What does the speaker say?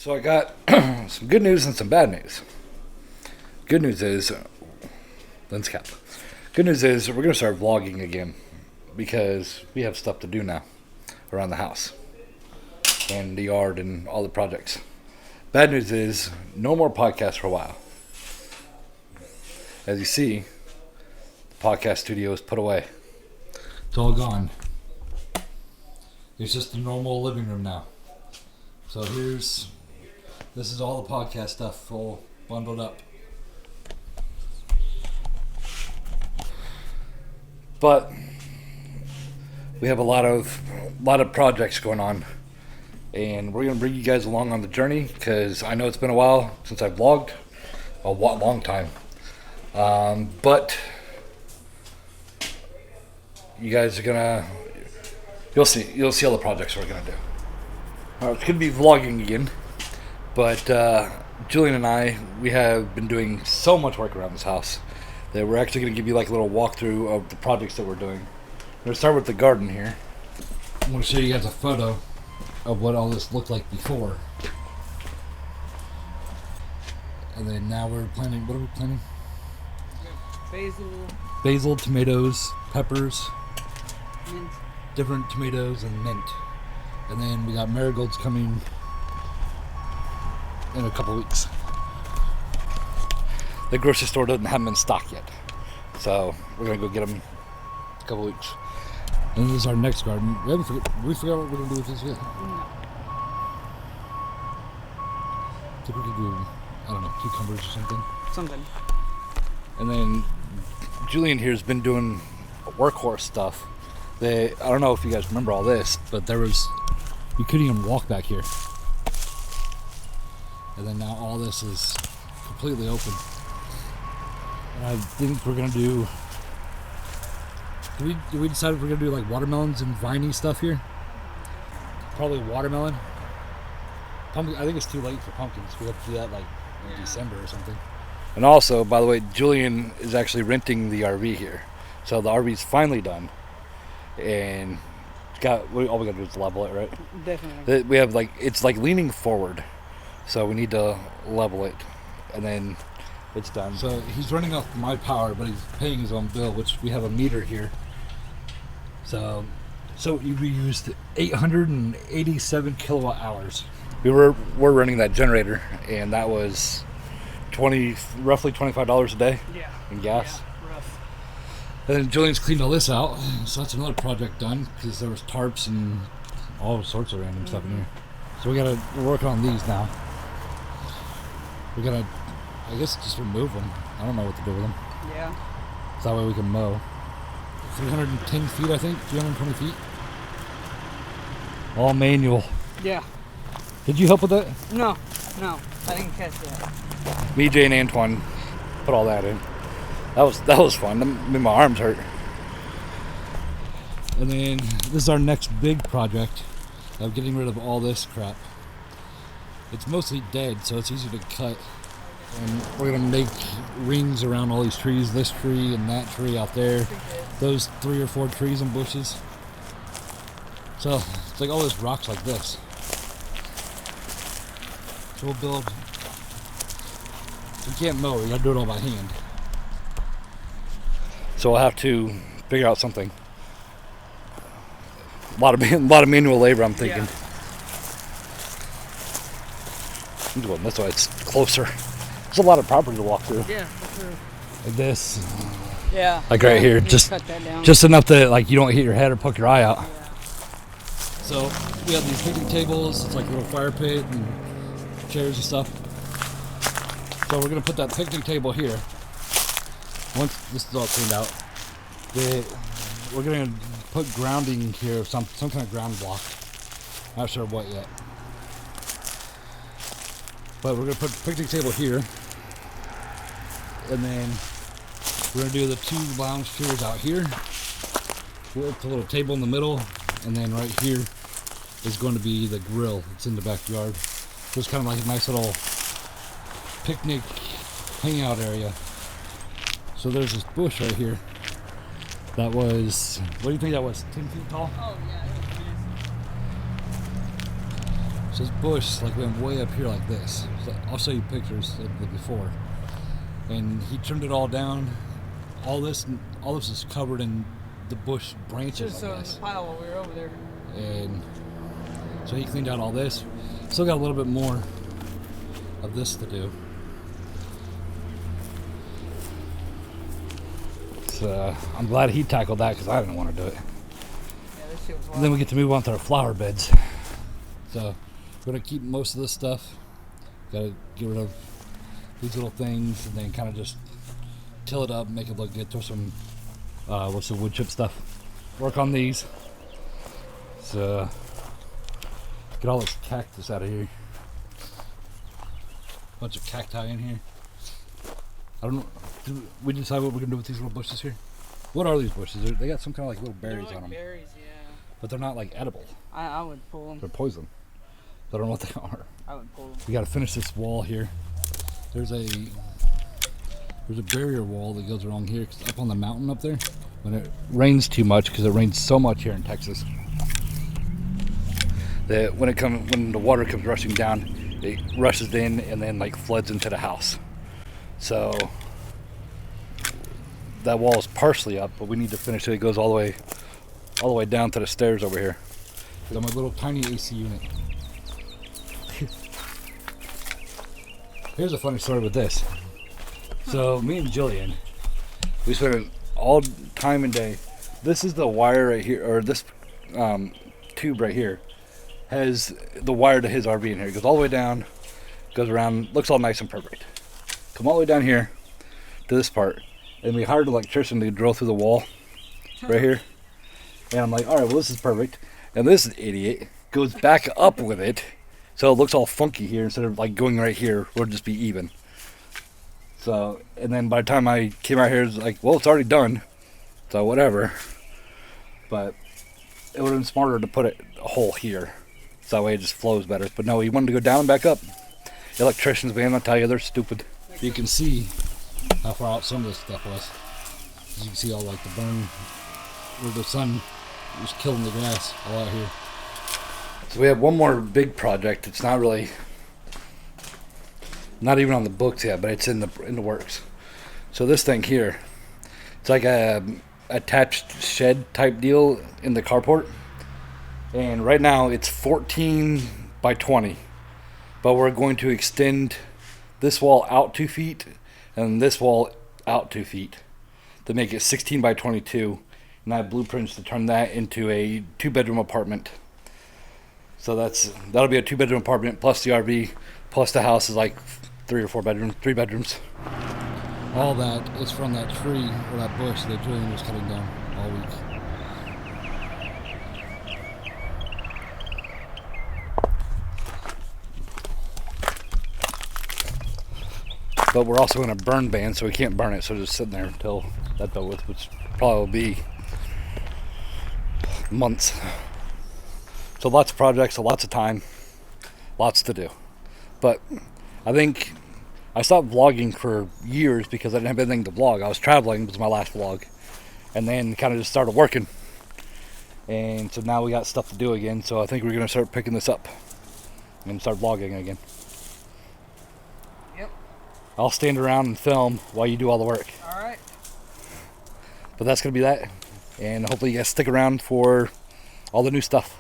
So I got some good news and some bad news. Good news is, lens cap. Good news is we're gonna start vlogging again because we have stuff to do now around the house and the yard and all the projects. Bad news is no more podcasts for a while. As you see, the podcast studio is put away. It's all gone. It's just a normal living room now. So this is all the podcast stuff all bundled up. But we have a lot of projects going on, and we're gonna bring you guys along on the journey because I know it's been a while since I've vlogged, a long time. But you guys are you'll see all the projects we're gonna do. It's gonna be vlogging again, but Julian and I, we have been doing so much work around this house that we're actually going to give you like a little walkthrough of the projects that we're doing. We're going to start with the garden here. I'm going to show you guys a photo of what all this looked like before. And then now we're planting, what are we planting? Basil, tomatoes, peppers, mint. Different tomatoes and mint. And then we got marigolds coming in a couple weeks. The grocery store doesn't have them in stock yet, so we're gonna go get them in a couple weeks. And this is our next garden. We forgot what we're gonna do with this yet. No. I think we could do, I don't know, cucumbers or something. Something. And then Julian here has been doing workhorse stuff. I don't know if you guys remember all this, but you couldn't even walk back here. And then now all this is completely open. And I think we're gonna do. Did we decide if we're gonna do like watermelons and viney stuff here? Probably watermelon. Pumpkin. I think it's too late for pumpkins. We have to do that like in December or something. And also, by the way, Julian is actually renting the RV here, so the RV's finally done, and all we gotta do is level it, right? Definitely. We have it's leaning forward, so we need to level it, and then it's done. So he's running off my power, but he's paying his own bill, which we have a meter here. So we used 887 kilowatt hours. We're running that generator, and that was roughly $25 a day in gas. Yeah, rough. And then Julian's cleaned all this out, so that's another project done because there was tarps and all sorts of random stuff in here. So we're working on these now. We're gonna, I guess, just remove them. I don't know what to do with them. Yeah. So that way we can mow. 310 feet, I think, 320 feet. All manual. Yeah. Did you help with that? No, I didn't catch that. Me, Jay, and Antoine put all that in. That was fun. Made my arms hurt. And then this is our next big project of getting rid of all this crap. It's mostly dead, so it's easy to cut. And we're gonna make rings around all these trees. This tree and that tree out there. Those 3 or 4 trees and bushes. So it's like all this rocks like this. So we'll build. We can't mow. We gotta do it all by hand. So we'll have to figure out something. A lot of manual labor, I'm thinking. Yeah. I'm going this way. It's closer. There's a lot of property to walk through. Yeah, for sure. Like this. Yeah. Like right here. Just cut that down. Just enough that you don't hit your head or poke your eye out. Yeah. So we have these picnic tables. It's like a little fire pit and chairs and stuff. So we're gonna put that picnic table here. Once this is all cleaned out, we're gonna put grounding here, some kind of ground block. Not sure what yet. But we're gonna put the picnic table here, and then we're gonna do the 2 lounge chairs out here with a little table in the middle, and then right here is going to be the grill. It's in the backyard. So it's kind of like a nice little picnic hangout area. So there's this bush right here that was, what do you think that was, 10 feet tall? Oh, yeah. So this bush like went way up here like this. So I'll show you pictures of the before. And he trimmed it all down. All this is covered in the bush branches. Just I in guess. the pile while we were over there. And so he cleaned out all this. Still got a little bit more of this to do. So I'm glad he tackled that because I didn't want to do it. Yeah, this shit was wild. And then we get to move on to our flower beds. So we're gonna keep most of this stuff. Gotta get rid of these little things and then kind of just till it up, make it look good. Throw some what's the wood chip stuff. Work on these. So get all this cactus out of here. Bunch of cacti in here. I don't know. Did we decide what we're gonna do with these little bushes here? What are these bushes? They got some kind of like little berries They're like on them. berries, yeah. But they're not like edible. I would pull them. They're poison. I don't know what they are. I would pull them. We got to finish this wall here. There's a barrier wall that goes along here 'cause up on the mountain up there. When it rains too much, because it rains so much here in Texas, that when the water comes rushing down, it rushes in and then like floods into the house. So that wall is partially up, but we need to finish it. It goes all the way down to the stairs over here. So my little tiny AC unit. Here's a funny story with this. So me and Jillian, we spent all time and day. This is the wire right here, or this tube right here has the wire to his RV in here. It goes all the way down, goes around, looks all nice and perfect. Come all the way down here to this part, and we hired an electrician to drill through the wall right here. And I'm like, all right, well this is perfect. And this idiot goes back up with it, so it looks all funky here instead of like going right here. It'll just be even. So, and then by the time I came out here, it's like, well, it's already done. So whatever. But it would have been smarter to put a hole here, so that way it just flows better. But no, he wanted to go down and back up. Electricians, man, I'll tell you, they're stupid. You can see how far out some of this stuff was. As you can see all like the burn where the sun was killing the grass all out here. So we have one more big project. It's not really, not even on the books yet, but it's in the works. So this thing here, it's like a attached shed type deal in the carport. And right now it's 14 by 20. But we're going to extend this wall out 2 feet and this wall out 2 feet to make it 16 by 22. And I have blueprints to turn that into a 2-bedroom apartment. So that'll be a 2-bedroom apartment plus the RV plus the house is like 3 bedrooms. All that is from that tree or that bush that Julian was cutting down all week. But we're also in a burn ban, so we can't burn it, so just sitting there until that's dealt with, which probably will be months. So lots of projects, lots of time, lots to do. But I think I stopped vlogging for years because I didn't have anything to vlog. I was traveling, it was my last vlog. And then kind of just started working. And so now we got stuff to do again, so I think we're going to start picking this up and start vlogging again. Yep. I'll stand around and film while you do all the work. Alright. But that's going to be that. And hopefully you guys stick around for all the new stuff.